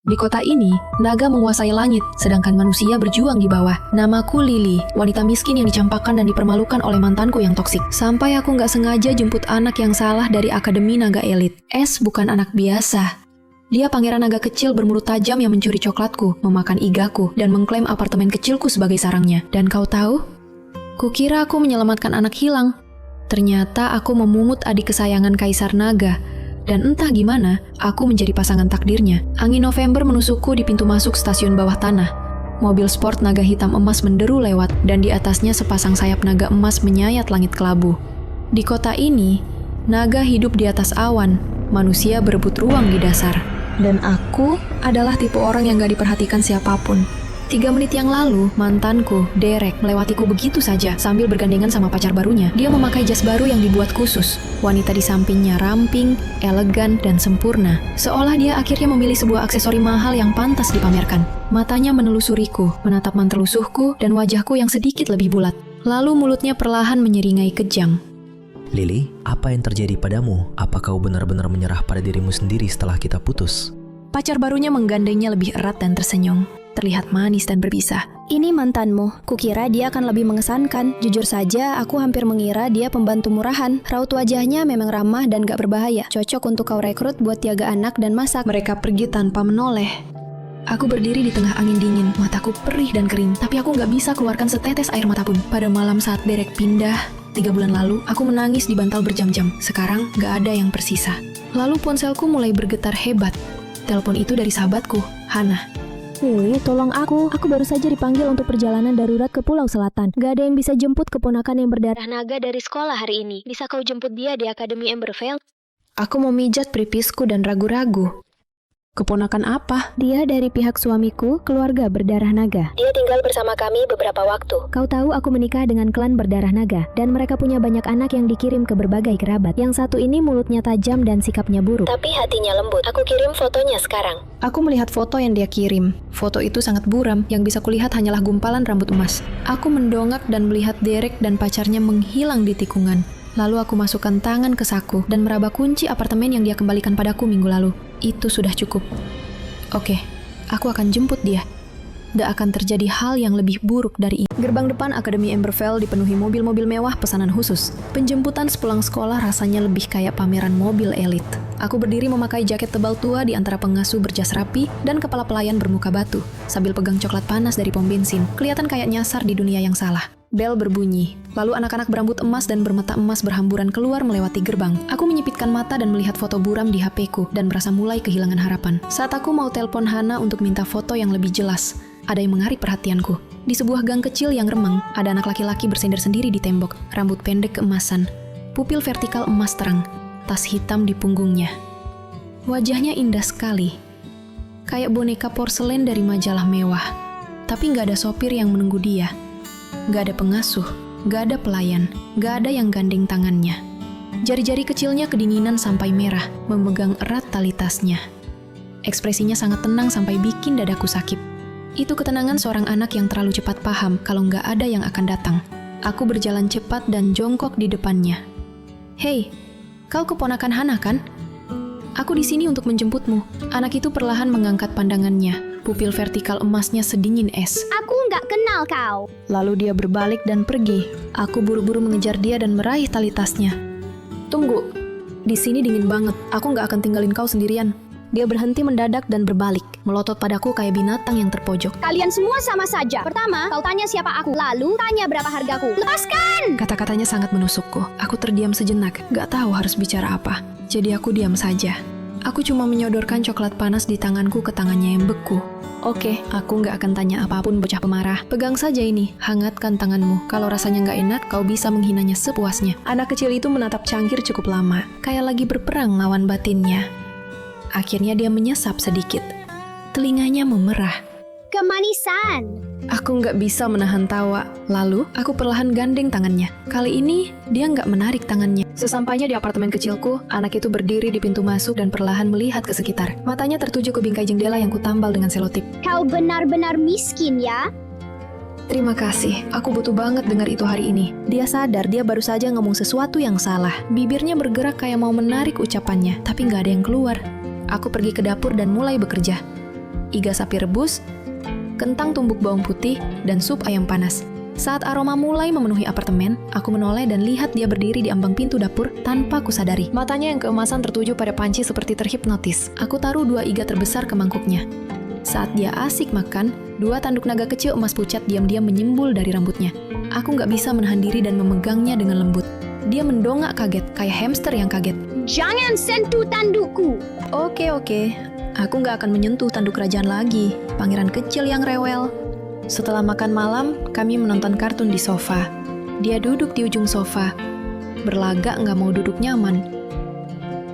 Di kota ini, naga menguasai langit, sedangkan manusia berjuang di bawah. Namaku Lily, wanita miskin yang dicampakkan dan dipermalukan oleh mantanku yang toksik. Sampai aku nggak sengaja jemput anak yang salah dari Akademi Naga Elit. S bukan anak biasa. Dia pangeran naga kecil bermulut tajam yang mencuri coklatku, memakan igaku, dan mengklaim apartemen kecilku sebagai sarangnya. Dan kau tahu? Kukira aku menyelamatkan anak hilang. Ternyata aku memungut adik kesayangan Kaisar Naga. Dan entah gimana, aku menjadi pasangan takdirnya. Angin November menusukku di pintu masuk stasiun bawah tanah. Mobil sport naga hitam emas menderu lewat, dan di atasnya sepasang sayap naga emas menyayat langit kelabu. Di kota ini, naga hidup di atas awan, manusia berebut ruang di dasar. Dan aku adalah tipe orang yang gak diperhatikan siapapun. 3 menit yang lalu, mantanku, Derek, melewatiku begitu saja sambil bergandengan sama pacar barunya. Dia memakai jas baru yang dibuat khusus. Wanita di sampingnya ramping, elegan, dan sempurna. Seolah dia akhirnya memilih sebuah aksesori mahal yang pantas dipamerkan. Matanya menelusuriku, menatap mantel lusuhku, dan wajahku yang sedikit lebih bulat. Lalu mulutnya perlahan menyeringai kejang. Lily, apa yang terjadi padamu? Apa kau benar-benar menyerah pada dirimu sendiri setelah kita putus? Pacar barunya menggandengnya lebih erat dan tersenyum. Terlihat manis dan berbisa. Ini mantanmu. Kukira dia akan lebih mengesankan. Jujur saja, aku hampir mengira dia pembantu murahan. Raut wajahnya memang ramah dan gak berbahaya. Cocok untuk kau rekrut buat jaga anak dan masak. Mereka pergi tanpa menoleh. Aku berdiri di tengah angin dingin. Mataku perih dan kering. Tapi aku gak bisa keluarkan setetes air mata pun. Pada malam saat Derek pindah, 3 bulan lalu, aku menangis di bantal berjam-jam. Sekarang gak ada yang tersisa. Lalu ponselku mulai bergetar hebat. Telepon itu dari sahabatku, Hannah. Lily, tolong aku. Aku baru saja dipanggil untuk perjalanan darurat ke Pulau Selatan. Gak ada yang bisa jemput keponakan yang berdarah naga dari sekolah hari ini. Bisa kau jemput dia di Akademi Emberveld? Aku memijat pelipisku dan ragu-ragu. Keponakan apa? Dia dari pihak suamiku, keluarga berdarah naga. Dia tinggal bersama kami beberapa waktu. Kau tahu aku menikah dengan klan berdarah naga, dan mereka punya banyak anak yang dikirim ke berbagai kerabat. Yang satu ini mulutnya tajam dan sikapnya buruk, tapi hatinya lembut. Aku kirim fotonya sekarang. Aku melihat foto yang dia kirim. Foto itu sangat buram, yang bisa kulihat hanyalah gumpalan rambut emas. Aku mendongak dan melihat Derek dan pacarnya menghilang di tikungan. Lalu aku masukkan tangan ke saku dan meraba kunci apartemen yang dia kembalikan padaku minggu lalu. Itu sudah cukup. Oke, aku akan jemput dia. Gak akan terjadi hal yang lebih buruk dari ini. Gerbang depan Akademi Emberveld dipenuhi mobil-mobil mewah pesanan khusus. Penjemputan sepulang sekolah rasanya lebih kayak pameran mobil elit. Aku berdiri memakai jaket tebal tua di antara pengasuh berjas rapi dan kepala pelayan bermuka batu, sambil pegang coklat panas dari pom bensin. Kelihatan kayak nyasar di dunia yang salah. Bel berbunyi, lalu anak-anak berambut emas dan bermata emas berhamburan keluar melewati gerbang. Aku menyipitkan mata dan melihat foto buram di HP-ku dan merasa mulai kehilangan harapan. Saat aku mau telepon Hannah untuk minta foto yang lebih jelas, ada yang menarik perhatianku. Di sebuah gang kecil yang remang, ada anak laki-laki bersender sendiri di tembok, rambut pendek keemasan, pupil vertikal emas terang, tas hitam di punggungnya. Wajahnya indah sekali, kayak boneka porselen dari majalah mewah. Tapi nggak ada sopir yang menunggu dia. Gak ada pengasuh, gak ada pelayan, gak ada yang gandeng tangannya. Jari-jari kecilnya kedinginan sampai merah, memegang erat tali tasnya. Ekspresinya sangat tenang sampai bikin dadaku sakit. Itu ketenangan seorang anak yang terlalu cepat paham kalau gak ada yang akan datang. Aku berjalan cepat dan jongkok di depannya. Hei, kau keponakan Hannah kan? Aku di sini untuk menjemputmu. Anak itu perlahan mengangkat pandangannya. Pupil vertikal emasnya sedingin es. Aku nggak kenal kau. Lalu dia berbalik dan pergi. Aku buru-buru mengejar dia dan meraih tali tasnya. Tunggu, di sini dingin banget. Aku nggak akan tinggalin kau sendirian. Dia berhenti mendadak dan berbalik, melotot padaku kayak binatang yang terpojok. Kalian semua sama saja. Pertama, kau tanya siapa aku. Lalu, tanya berapa hargaku. Lepaskan! Kata-katanya sangat menusukku. Aku terdiam sejenak, gak tahu harus bicara apa. Jadi aku diam saja. Aku cuma menyodorkan coklat panas di tanganku ke tangannya yang beku. Oke, aku gak akan tanya apapun bocah pemarah. Pegang saja ini, hangatkan tanganmu. Kalau rasanya gak enak, kau bisa menghinanya sepuasnya. Anak kecil itu menatap cangkir cukup lama, kayak lagi berperang lawan batinnya. Akhirnya dia menyesap sedikit. Telinganya memerah. Kemanisan! Aku nggak bisa menahan tawa. Lalu, aku perlahan gandeng tangannya. Kali ini, dia nggak menarik tangannya. Sesampainya di apartemen kecilku, anak itu berdiri di pintu masuk dan perlahan melihat ke sekitar. Matanya tertuju ke bingkai jendela yang kutambal dengan selotip. Kau benar-benar miskin ya? Terima kasih, aku butuh banget dengar itu hari ini. Dia sadar dia baru saja ngomong sesuatu yang salah. Bibirnya bergerak kayak mau menarik ucapannya, tapi nggak ada yang keluar. Aku pergi ke dapur dan mulai bekerja. iga sapi rebus, kentang tumbuk bawang putih, dan sup ayam panas. Saat aroma mulai memenuhi apartemen, aku menoleh dan lihat dia berdiri di ambang pintu dapur tanpa kusadari. Matanya yang keemasan tertuju pada panci seperti terhipnotis. Aku taruh 2 iga terbesar ke mangkuknya. Saat dia asik makan, 2 tanduk naga kecil emas pucat diam-diam menyimbul dari rambutnya. Aku nggak bisa menahan diri dan memegangnya dengan lembut. Dia mendongak kaget, kayak hamster yang kaget. Jangan sentuh tandukku. Oke. Aku nggak akan menyentuh tanduk kerajaan lagi, pangeran kecil yang rewel. Setelah makan malam, kami menonton kartun di sofa. Dia duduk di ujung sofa, berlagak nggak mau duduk nyaman.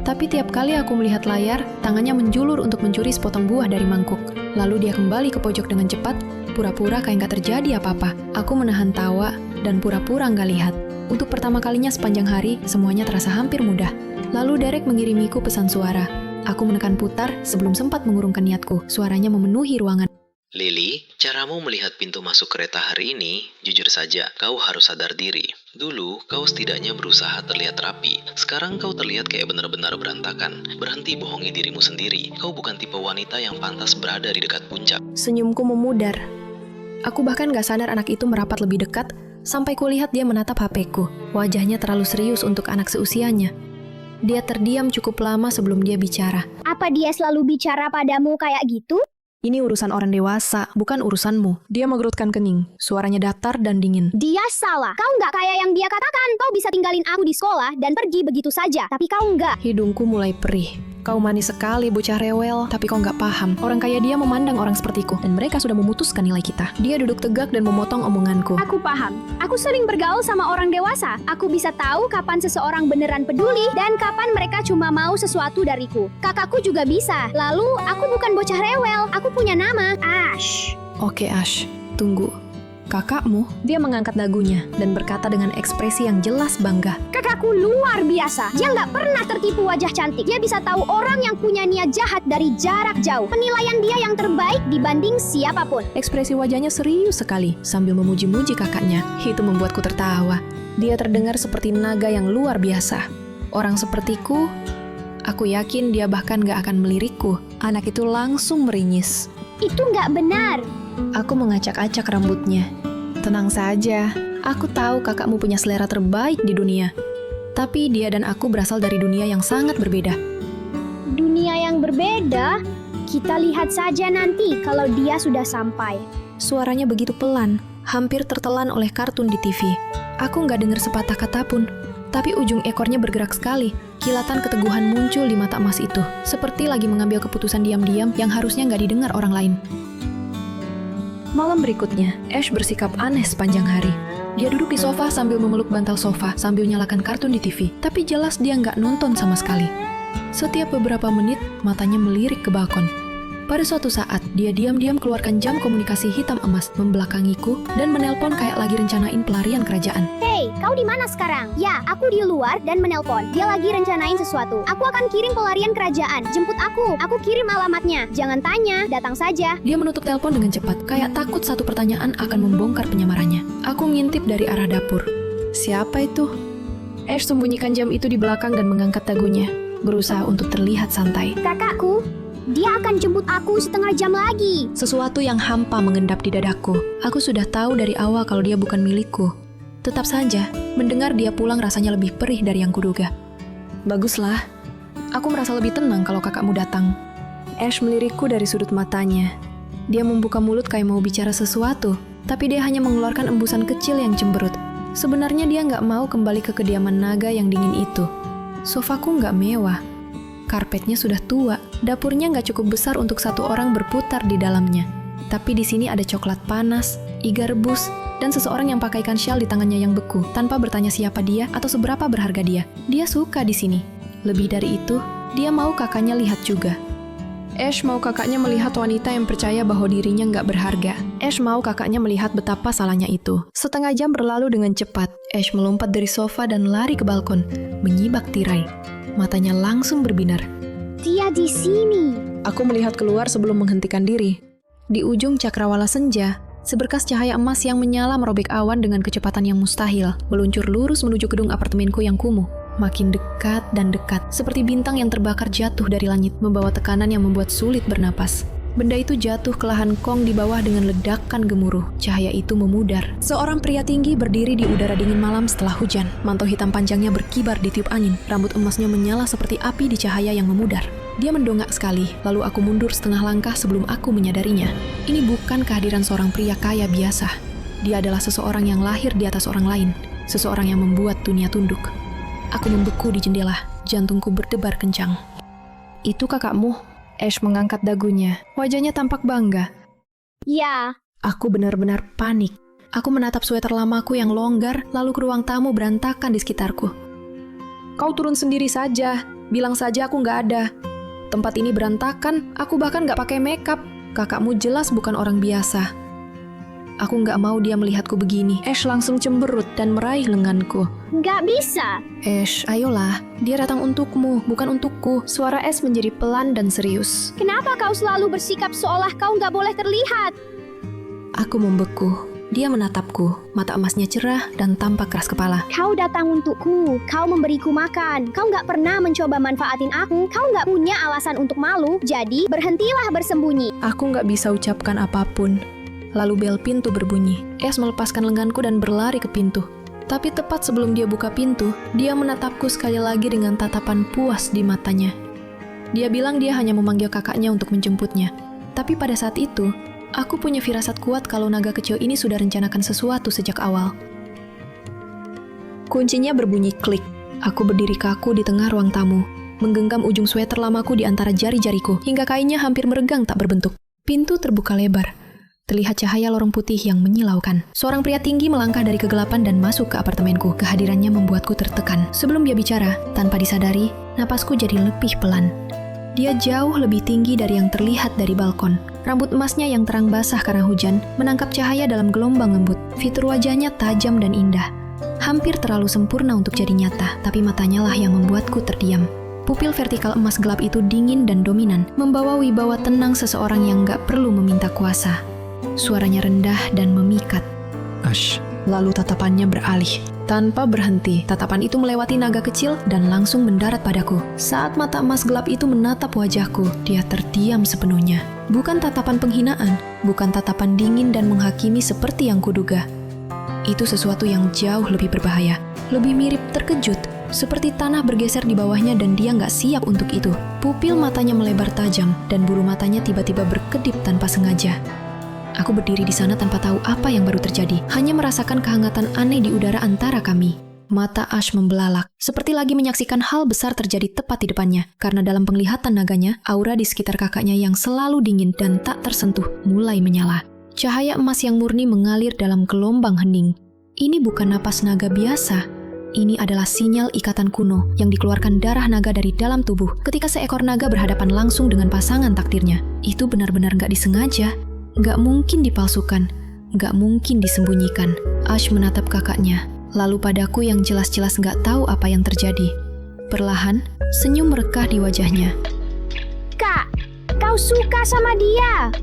Tapi tiap kali aku melihat layar, tangannya menjulur untuk mencuri sepotong buah dari mangkuk. Lalu dia kembali ke pojok dengan cepat, pura-pura kayak nggak terjadi apa-apa. Aku menahan tawa dan pura-pura nggak lihat. Untuk pertama kalinya sepanjang hari, semuanya terasa hampir mudah. Lalu Derek mengirimiku pesan suara. Aku menekan putar sebelum sempat mengurungkan niatku. Suaranya memenuhi ruangan. Lily, caramu melihat pintu masuk kereta hari ini, jujur saja, kau harus sadar diri. Dulu, kau setidaknya berusaha terlihat rapi. Sekarang kau terlihat kayak benar-benar berantakan. Berhenti bohongi dirimu sendiri. Kau bukan tipe wanita yang pantas berada di dekat puncak. Senyumku memudar. Aku bahkan gak sadar anak itu merapat lebih dekat, sampai kulihat dia menatap HP-ku. Wajahnya terlalu serius untuk anak seusianya. Dia terdiam cukup lama sebelum dia bicara. Apa dia selalu bicara padamu kayak gitu? Ini urusan orang dewasa, bukan urusanmu. Dia mengerutkan kening, suaranya datar dan dingin. Dia salah. Kau nggak kayak yang dia katakan. Kau bisa tinggalin aku di sekolah dan pergi begitu saja. Tapi kau nggak. Hidungku mulai perih. Kau manis sekali, bocah rewel, tapi kau nggak paham. Orang kaya dia memandang orang sepertiku, dan mereka sudah memutuskan nilai kita. Dia duduk tegak dan memotong omonganku. Aku paham. Aku sering bergaul sama orang dewasa. Aku bisa tahu kapan seseorang beneran peduli dan kapan mereka cuma mau sesuatu dariku. Kakakku juga bisa. Lalu, aku bukan bocah rewel. Aku punya nama. Ash. Oke, Ash. Tunggu. Kakakmu? Dia mengangkat dagunya dan berkata dengan ekspresi yang jelas bangga. Kakakku luar biasa. Dia nggak pernah tertipu wajah cantik. Dia bisa tahu orang yang punya niat jahat dari jarak jauh. Penilaian dia yang terbaik dibanding siapapun. Ekspresi wajahnya serius sekali sambil memuji-muji kakaknya. Itu membuatku tertawa. Dia terdengar seperti naga yang luar biasa. Orang sepertiku, aku yakin dia bahkan gak akan melirikku. Anak itu langsung meringis. Itu nggak benar. Aku mengacak-acak rambutnya. Tenang saja, aku tahu kakakmu punya selera terbaik di dunia. Tapi dia dan aku berasal dari dunia yang sangat berbeda. Dunia yang berbeda? Kita lihat saja nanti kalau dia sudah sampai. Suaranya begitu pelan, hampir tertelan oleh kartun di TV. Aku nggak dengar sepatah kata pun, tapi ujung ekornya bergerak sekali. Kilatan keteguhan muncul di mata emas itu, seperti lagi mengambil keputusan diam-diam yang harusnya nggak didengar orang lain. Malam berikutnya, Ash bersikap aneh sepanjang hari. Dia duduk di sofa sambil memeluk bantal sofa sambil nyalakan kartun di TV, tapi jelas dia nggak nonton sama sekali. Setiap beberapa menit, matanya melirik ke balkon. Pada suatu saat, dia diam-diam keluarkan jam komunikasi hitam emas, membelakangiku, dan menelpon kayak lagi rencanain pelarian kerajaan. Hey, kau di mana sekarang? Ya, aku di luar dan menelpon. Dia lagi rencanain sesuatu. Aku akan kirim pelarian kerajaan. Jemput aku. Aku kirim alamatnya. Jangan tanya, datang saja. Dia menutup telepon dengan cepat, kayak takut satu pertanyaan akan membongkar penyamarannya. Aku ngintip dari arah dapur. Siapa itu? Ash sembunyikan jam itu di belakang dan mengangkat dagunya, berusaha untuk terlihat santai. Kakakku, dia akan jemput aku setengah jam lagi. Sesuatu yang hampa mengendap di dadaku. Aku sudah tahu dari awal kalau dia bukan milikku. Tetap saja, mendengar dia pulang rasanya lebih perih dari yang kuduga. Baguslah. Aku merasa lebih tenang kalau kakakmu datang. Ash melirikku dari sudut matanya. Dia membuka mulut kayak mau bicara sesuatu, tapi dia hanya mengeluarkan embusan kecil yang cemberut. Sebenarnya dia nggak mau kembali ke kediaman naga yang dingin itu. Sofaku nggak mewah. Karpetnya sudah tua, dapurnya nggak cukup besar untuk satu orang berputar di dalamnya. Tapi di sini ada coklat panas, iga rebus, dan seseorang yang pakaikan syal di tangannya yang beku, tanpa bertanya siapa dia atau seberapa berharga dia. Dia suka di sini. Lebih dari itu, dia mau kakaknya lihat juga. Ash mau kakaknya melihat wanita yang percaya bahwa dirinya nggak berharga. Ash mau kakaknya melihat betapa salahnya itu. Setengah jam berlalu dengan cepat. Ash melompat dari sofa dan lari ke balkon, menyibak tirai. Matanya langsung berbinar. Dia di sini. Aku melihat keluar sebelum menghentikan diri. Di ujung cakrawala senja, seberkas cahaya emas yang menyala merobek awan dengan kecepatan yang mustahil, meluncur lurus menuju gedung apartemenku yang kumuh. Makin dekat dan dekat, seperti bintang yang terbakar jatuh dari langit, membawa tekanan yang membuat sulit bernapas. Benda itu jatuh ke lahan Kong di bawah dengan ledakan gemuruh. Cahaya itu memudar. Seorang pria tinggi berdiri di udara dingin malam setelah hujan. Mantel hitam panjangnya berkibar di tiup angin. Rambut emasnya menyala seperti api di cahaya yang memudar. Dia mendongak sekali, lalu aku mundur setengah langkah sebelum aku menyadarinya. Ini bukan kehadiran seorang pria kaya biasa. Dia adalah seseorang yang lahir di atas orang lain. Seseorang yang membuat dunia tunduk. Aku membeku di jendela. Jantungku berdebar kencang. Itu kakakmu? Ash mengangkat dagunya. Wajahnya tampak bangga. Ya, Aku benar-benar panik. Aku menatap sweater lamaku yang longgar, lalu ke ruang tamu berantakan di sekitarku. Kau turun sendiri saja. Bilang saja aku nggak ada. Tempat ini berantakan, aku bahkan nggak pakai makeup. Kakakmu jelas bukan orang biasa. Aku nggak mau dia melihatku begini. Ash langsung cemberut dan meraih lenganku. nggak bisa. Ash, ayolah. Dia datang untukmu, bukan untukku. Suara Ash menjadi pelan dan serius. Kenapa kau selalu bersikap seolah kau nggak boleh terlihat? Aku membeku. Dia menatapku. Mata emasnya cerah dan tampak keras kepala. Kau datang untukku, kau memberiku makan. Kau nggak pernah mencoba manfaatin aku. Kau nggak punya alasan untuk malu. Jadi berhentilah bersembunyi. Aku nggak bisa ucapkan apapun. Lalu bel pintu berbunyi. Ash melepaskan lenganku dan berlari ke pintu. Tapi tepat sebelum dia buka pintu, dia menatapku sekali lagi dengan tatapan puas di matanya. Dia bilang dia hanya memanggil kakaknya untuk menjemputnya. Tapi pada saat itu, aku punya firasat kuat kalau naga kecil ini sudah rencanakan sesuatu sejak awal. Kuncinya berbunyi klik. Aku berdiri kaku di tengah ruang tamu, menggenggam ujung sweater lamaku di antara jari-jariku, hingga kainnya hampir meregang tak berbentuk. Pintu terbuka lebar. Terlihat cahaya lorong putih yang menyilaukan. Seorang pria tinggi melangkah dari kegelapan dan masuk ke apartemenku. Kehadirannya membuatku tertekan. Sebelum dia bicara, tanpa disadari, napasku jadi lebih pelan. Dia jauh lebih tinggi dari yang terlihat dari balkon. Rambut emasnya yang terang basah karena hujan menangkap cahaya dalam gelombang lembut. Fitur wajahnya tajam dan indah. Hampir terlalu sempurna untuk jadi nyata, tapi matanya lah yang membuatku terdiam. Pupil vertikal emas gelap itu dingin dan dominan, membawa wibawa tenang seseorang yang gak perlu meminta kuasa. Suaranya rendah dan memikat. Ash, Lalu tatapannya beralih. Tanpa berhenti, tatapan itu melewati naga kecil dan langsung mendarat padaku. Saat mata emas gelap itu menatap wajahku, dia terdiam sepenuhnya. Bukan tatapan penghinaan, bukan tatapan dingin dan menghakimi seperti yang kuduga. Itu sesuatu yang jauh lebih berbahaya, lebih mirip terkejut, seperti tanah bergeser di bawahnya dan dia nggak siap untuk itu. Pupil matanya melebar tajam dan bulu matanya tiba-tiba berkedip tanpa sengaja. Aku berdiri di sana tanpa tahu apa yang baru terjadi, hanya merasakan kehangatan aneh di udara antara kami. Mata Ash membelalak, seperti lagi menyaksikan hal besar terjadi tepat di depannya, karena dalam penglihatan naganya, aura di sekitar kakaknya yang selalu dingin dan tak tersentuh mulai menyala. Cahaya emas yang murni mengalir dalam gelombang hening. Ini bukan napas naga biasa. Ini adalah sinyal ikatan kuno yang dikeluarkan darah naga dari dalam tubuh ketika seekor naga berhadapan langsung dengan pasangan takdirnya. Itu benar-benar nggak disengaja. Gak mungkin dipalsukan, gak mungkin disembunyikan. Ash menatap kakaknya, lalu padaku yang jelas-jelas gak tahu apa yang terjadi. Perlahan, senyum merekah di wajahnya. Kak, kau suka sama dia.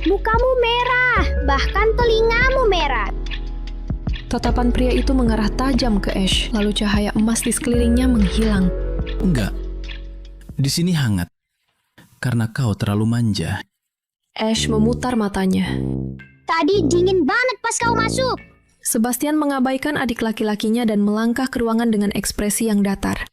Mukamu merah, bahkan telingamu merah. Tatapan pria itu mengarah tajam ke Ash, lalu cahaya emas di sekelilingnya menghilang. enggak. Di sini hangat. Karena kau terlalu manja. Ash memutar matanya. Tadi dingin banget pas kau masuk. Sebastian mengabaikan adik laki-lakinya dan melangkah ke ruangan dengan ekspresi yang datar.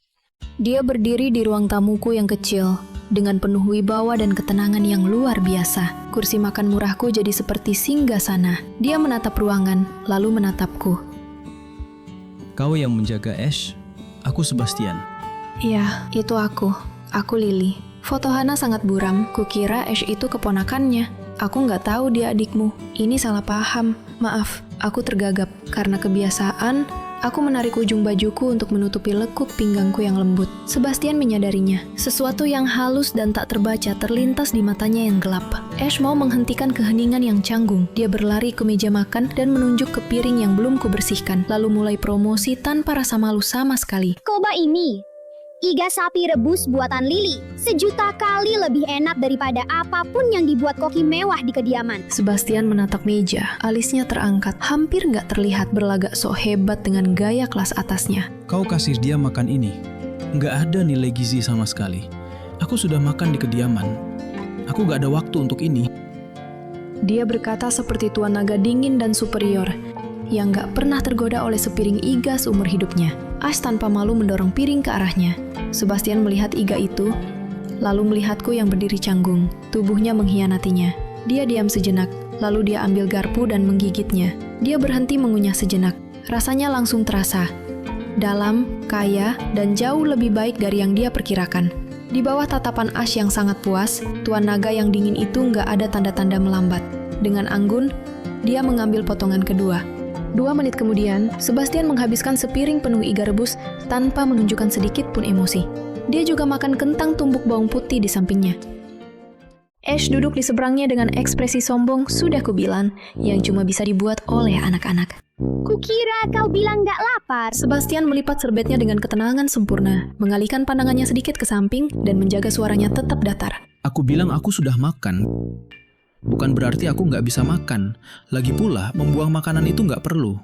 Dia berdiri di ruang tamuku yang kecil, dengan penuh wibawa dan ketenangan yang luar biasa. Kursi makan murahku jadi seperti singgasana. Dia menatap ruangan, lalu menatapku. Kau yang menjaga Ash, aku Sebastian. Iya, itu aku. Aku Lily. Foto Hana sangat buram, kukira Ash itu keponakannya. Aku nggak tahu dia adikmu. Ini salah paham. Maaf, aku tergagap. Karena kebiasaan, aku menarik ujung bajuku untuk menutupi lekuk pinggangku yang lembut. Sebastian menyadarinya. Sesuatu yang halus dan tak terbaca terlintas di matanya yang gelap. Ash mau menghentikan keheningan yang canggung. Dia berlari ke meja makan dan menunjuk ke piring yang belum kubersihkan. Lalu mulai promosi tanpa rasa malu sama sekali. Coba ini. Iga sapi rebus buatan Lily. 1.000.000 kali lebih enak daripada apapun yang dibuat koki mewah di kediaman. Sebastian menatap meja, alisnya terangkat, hampir nggak terlihat berlagak sok hebat dengan gaya kelas atasnya. Kau kasih dia makan ini. Nggak ada nilai gizi sama sekali. Aku sudah makan di kediaman. Aku gak ada waktu untuk ini. Dia berkata seperti tuan naga dingin dan superior, yang gak pernah tergoda oleh sepiring iga seumur hidupnya. Ash tanpa malu mendorong piring ke arahnya. Sebastian melihat iga itu, lalu melihatku yang berdiri canggung. Tubuhnya mengkhianatinya. Dia diam sejenak, lalu dia ambil garpu dan menggigitnya. Dia berhenti mengunyah sejenak. Rasanya langsung terasa. Dalam, kaya, dan jauh lebih baik dari yang dia perkirakan. Di bawah tatapan Ash yang sangat puas, tuan naga yang dingin itu nggak ada tanda-tanda melambat. Dengan anggun, dia mengambil potongan kedua. 2 menit kemudian, Sebastian menghabiskan sepiring penuh iga rebus tanpa menunjukkan sedikit pun emosi. Dia juga makan kentang tumbuk bawang putih di sampingnya. Ash duduk di seberangnya dengan ekspresi sombong, sudah kubilang, yang cuma bisa dibuat oleh anak-anak. Kukira kau bilang gak lapar. Sebastian melipat serbetnya dengan ketenangan sempurna, mengalihkan pandangannya sedikit ke samping, dan menjaga suaranya tetap datar. Aku bilang aku sudah makan. Bukan berarti aku nggak bisa makan. Lagi pula, membuang makanan itu nggak perlu.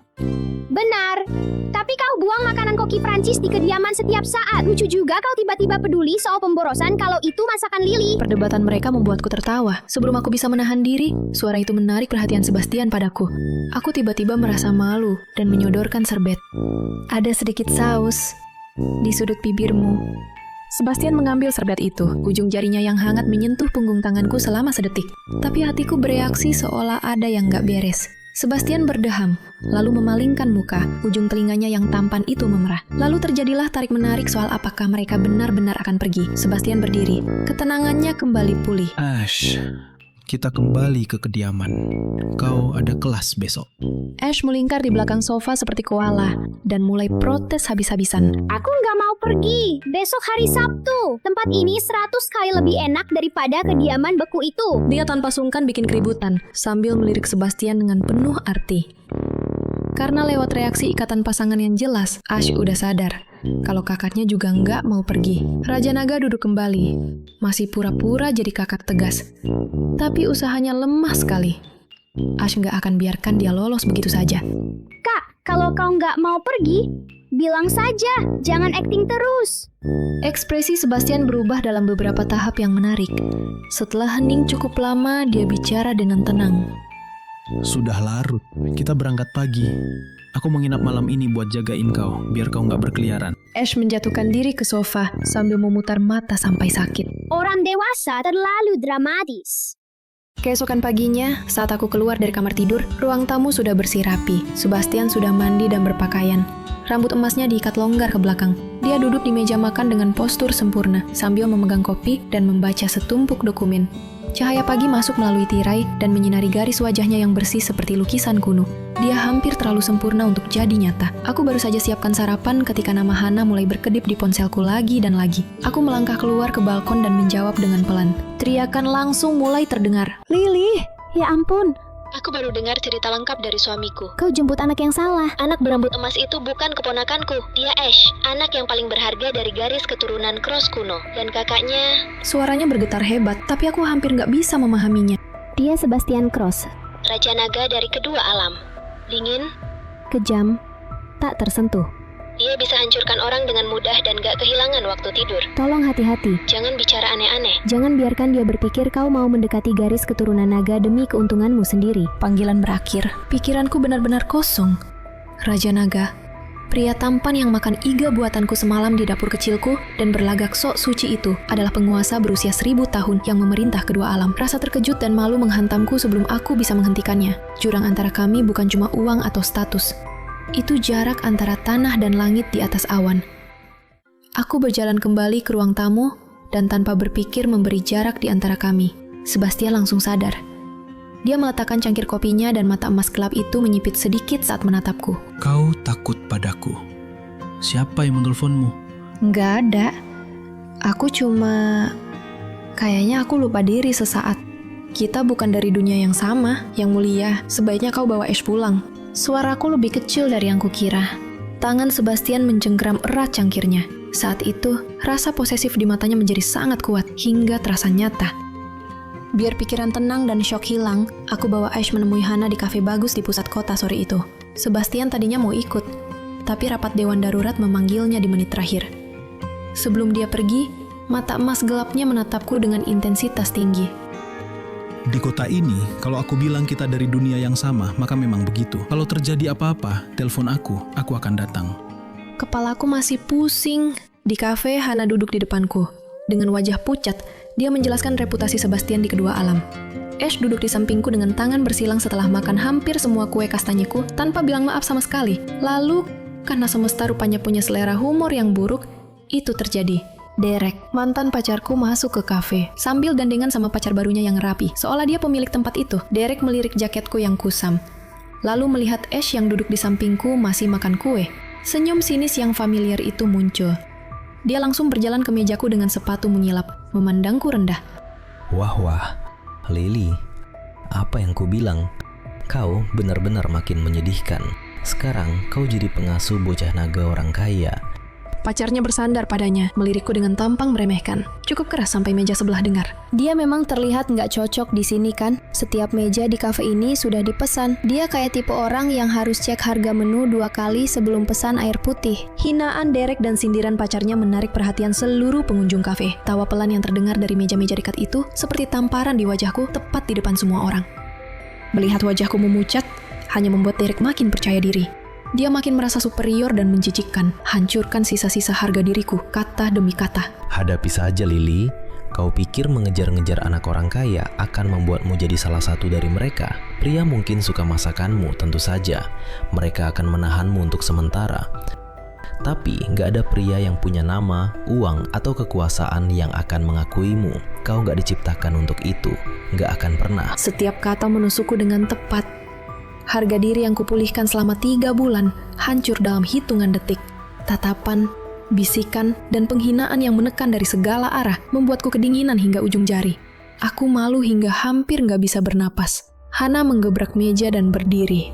Benar. Tapi kau buang makanan koki Prancis di kediaman setiap saat. Lucu juga kau tiba-tiba peduli soal pemborosan kalau itu masakan Lily. Perdebatan mereka membuatku tertawa. Sebelum aku bisa menahan diri, suara itu menarik perhatian Sebastian padaku. Aku tiba-tiba merasa malu dan menyodorkan serbet. Ada sedikit saus di sudut bibirmu. Sebastian mengambil serbet itu. Ujung jarinya yang hangat menyentuh punggung tanganku selama sedetik. Tapi hatiku bereaksi seolah ada yang gak beres. Sebastian berdeham, lalu memalingkan muka. Ujung telinganya yang tampan itu memerah. Lalu terjadilah tarik-menarik soal apakah mereka benar-benar akan pergi. Sebastian berdiri. Ketenangannya kembali pulih. Ash, kita kembali ke kediaman. Kau ada kelas besok. Ash melingkar di belakang sofa seperti koala dan mulai protes habis-habisan. Aku nggak mau pergi. Besok hari Sabtu. Tempat ini 100 kali lebih enak daripada kediaman beku itu. Dia tanpa sungkan bikin keributan sambil melirik Sebastian dengan penuh arti. Karena lewat reaksi ikatan pasangan yang jelas, Ash udah sadar kalau kakaknya juga nggak mau pergi. Raja Naga duduk kembali, masih pura-pura jadi kakak tegas. Tapi usahanya lemah sekali. Ash nggak akan biarkan dia lolos begitu saja. Kak, kalau kau nggak mau pergi, bilang saja. Jangan akting terus. Ekspresi Sebastian berubah dalam beberapa tahap yang menarik. Setelah hening cukup lama, dia bicara dengan tenang. Sudah larut. Kita berangkat pagi. Aku menginap malam ini buat jagain kau, biar kau nggak berkeliaran. Ash menjatuhkan diri ke sofa sambil memutar mata sampai sakit. Orang dewasa terlalu dramatis. Keesokan paginya, saat aku keluar dari kamar tidur, ruang tamu sudah bersih rapi. Sebastian sudah mandi dan berpakaian. Rambut emasnya diikat longgar ke belakang. Dia duduk di meja makan dengan postur sempurna, sambil memegang kopi dan membaca setumpuk dokumen. Cahaya pagi masuk melalui tirai dan menyinari garis wajahnya yang bersih seperti lukisan kuno. Dia hampir terlalu sempurna untuk jadi nyata. Aku baru saja siapkan sarapan ketika nama Hana mulai berkedip di ponselku lagi dan lagi. Aku melangkah keluar ke balkon dan menjawab dengan pelan. Teriakan langsung mulai terdengar. Lily, ya ampun. Aku baru dengar cerita lengkap dari suamiku. Kau jemput anak yang salah. Anak berambut emas itu bukan keponakanku. Dia Ash, anak yang paling berharga dari garis keturunan Cross kuno. Dan kakaknya... Suaranya bergetar hebat, tapi aku hampir nggak bisa memahaminya. Dia Sebastian Cross. Raja naga dari kedua alam. Dingin, Kejam, tak tersentuh. dia bisa hancurkan orang dengan mudah dan gak kehilangan waktu tidur. Tolong hati-hati. Jangan bicara aneh-aneh. Jangan biarkan dia berpikir kau mau mendekati garis keturunan naga demi keuntunganmu sendiri. Panggilan berakhir. Pikiranku benar-benar kosong. Raja naga, pria tampan yang makan iga buatanku semalam di dapur kecilku dan berlagak sok suci itu adalah penguasa berusia 1000 tahun yang memerintah kedua alam. Rasa terkejut dan malu menghantamku sebelum aku bisa menghentikannya. Jurang antara kami bukan cuma uang atau status. Itu jarak antara tanah dan langit di atas awan. Aku berjalan kembali ke ruang tamu dan tanpa berpikir memberi jarak di antara kami. Sebastian langsung sadar. Dia meletakkan cangkir kopinya dan mata emas gelap itu menyipit sedikit saat menatapku. Kau takut padaku. Siapa yang menelponmu? Nggak ada. Aku cuma... Kayaknya aku lupa diri sesaat. Kita bukan dari dunia yang sama, yang mulia. Sebaiknya kau bawa Ash pulang. Suaraku lebih kecil dari yang kukira. Tangan Sebastian mencengkeram erat cangkirnya. Saat itu, rasa posesif di matanya menjadi sangat kuat hingga terasa nyata. Biar pikiran tenang dan syok hilang, aku bawa Ash menemui Hana di kafe bagus di pusat kota sore itu. Sebastian tadinya mau ikut, tapi rapat dewan darurat memanggilnya di menit terakhir. Sebelum dia pergi, mata emas gelapnya menatapku dengan intensitas tinggi. Di kota ini, kalau aku bilang kita dari dunia yang sama, maka memang begitu. Kalau terjadi apa-apa, telepon aku akan datang. Kepalaku masih pusing. Di kafe, Hana duduk di depanku. Dengan wajah pucat, dia menjelaskan reputasi Sebastian di kedua alam. Ash duduk di sampingku dengan tangan bersilang setelah makan hampir semua kue kastanyeku tanpa bilang maaf sama sekali. Lalu, karena semesta rupanya punya selera humor yang buruk, itu terjadi. Derek, mantan pacarku, masuk ke kafe sambil gandengan sama pacar barunya yang rapi. Seolah dia pemilik tempat itu. Derek melirik jaketku yang kusam. Lalu melihat Ash yang duduk di sampingku masih makan kue. Senyum sinis yang familiar itu muncul. Dia langsung berjalan ke mejaku dengan sepatu mengilap, memandangku rendah. Wah, Lily, apa yang ku bilang? Kau benar-benar makin menyedihkan. Sekarang kau jadi pengasuh bocah naga orang kaya. Pacarnya bersandar padanya, melirikku dengan tampang meremehkan. Cukup keras sampai meja sebelah dengar. Dia memang terlihat nggak cocok di sini kan? Setiap meja di kafe ini sudah dipesan. Dia kayak tipe orang yang harus cek harga menu 2 kali sebelum pesan air putih. Hinaan Derek dan sindiran pacarnya menarik perhatian seluruh pengunjung kafe. Tawa pelan yang terdengar dari meja-meja dekat itu seperti tamparan di wajahku tepat di depan semua orang. Melihat wajahku memucat, hanya membuat Derek makin percaya diri. Dia makin merasa superior dan menjijikkan, hancurkan sisa-sisa harga diriku, kata demi kata. Hadapi saja, Lily. Kau pikir mengejar-ngejar anak orang kaya akan membuatmu jadi salah satu dari mereka? Pria mungkin suka masakanmu, tentu saja. Mereka akan menahanmu untuk sementara. Tapi gak ada pria yang punya nama, uang, atau kekuasaan yang akan mengakuimu. Kau gak diciptakan untuk itu. Gak akan pernah. Setiap kata menusukku dengan tepat. Harga diri yang kupulihkan selama 3 bulan hancur dalam hitungan detik. Tatapan, bisikan, dan penghinaan yang menekan dari segala arah membuatku kedinginan hingga ujung jari. Aku malu hingga hampir gak bisa bernapas. Hana menggebrak meja dan berdiri.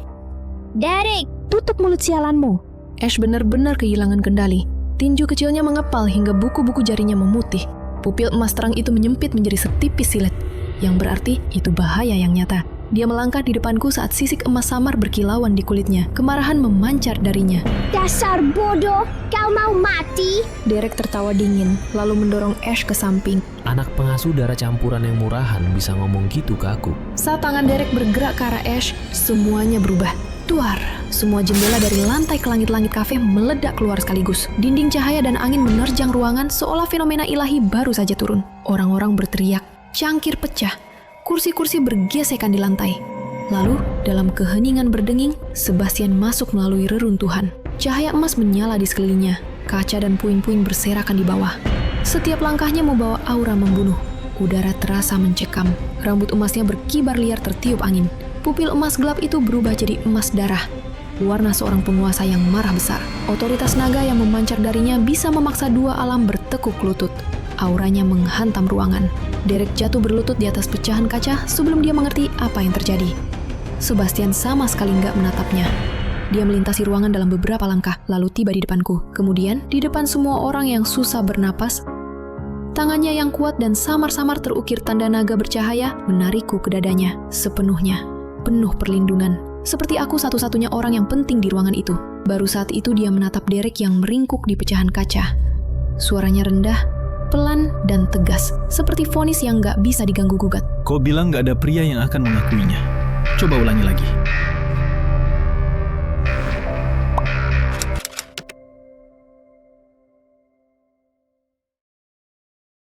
Derek, Tutup mulut sialanmu. Ash benar-benar kehilangan kendali. Tinju kecilnya mengepal hingga buku-buku jarinya memutih. Pupil emas terang itu menyempit menjadi setipis silet, yang berarti itu bahaya yang nyata. Dia melangkah di depanku saat sisik emas samar berkilauan di kulitnya. Kemarahan memancar darinya. dasar bodoh, kau mau mati? Derek tertawa dingin, lalu mendorong Ash ke samping. Anak pengasuh darah campuran yang murahan bisa ngomong gitu ke aku. Saat tangan Derek bergerak ke arah Ash, semuanya berubah. Duar, semua jendela dari lantai ke langit-langit kafe meledak keluar sekaligus. Dinding cahaya dan angin menerjang ruangan seolah fenomena ilahi baru saja turun. Orang-orang berteriak, cangkir pecah, kursi-kursi bergesekan di lantai. Lalu, dalam keheningan berdenging, Sebastian masuk melalui reruntuhan. Cahaya emas menyala di sekelilingnya, kaca dan puing-puing berserakan di bawah. Setiap langkahnya membawa aura membunuh. Udara terasa mencekam, rambut emasnya berkibar liar tertiup angin. Pupil emas gelap itu berubah jadi emas darah. Warna seorang penguasa yang marah besar. Otoritas naga yang memancar darinya bisa memaksa 2 alam bertekuk lutut. Auranya menghantam ruangan. Derek jatuh berlutut di atas pecahan kaca sebelum dia mengerti apa yang terjadi. Sebastian sama sekali nggak menatapnya. Dia melintasi ruangan dalam beberapa langkah, lalu tiba di depanku. Kemudian, di depan semua orang yang susah bernapas, tangannya yang kuat dan samar-samar terukir tanda naga bercahaya menarikku ke dadanya sepenuhnya. Penuh perlindungan. Seperti aku satu-satunya orang yang penting di ruangan itu. Baru saat itu dia menatap Derek yang meringkuk di pecahan kaca. Suaranya rendah, pelan, dan tegas. Seperti vonis yang gak bisa diganggu-gugat. Kau bilang gak ada pria yang akan mengakuinya. Coba ulangi lagi.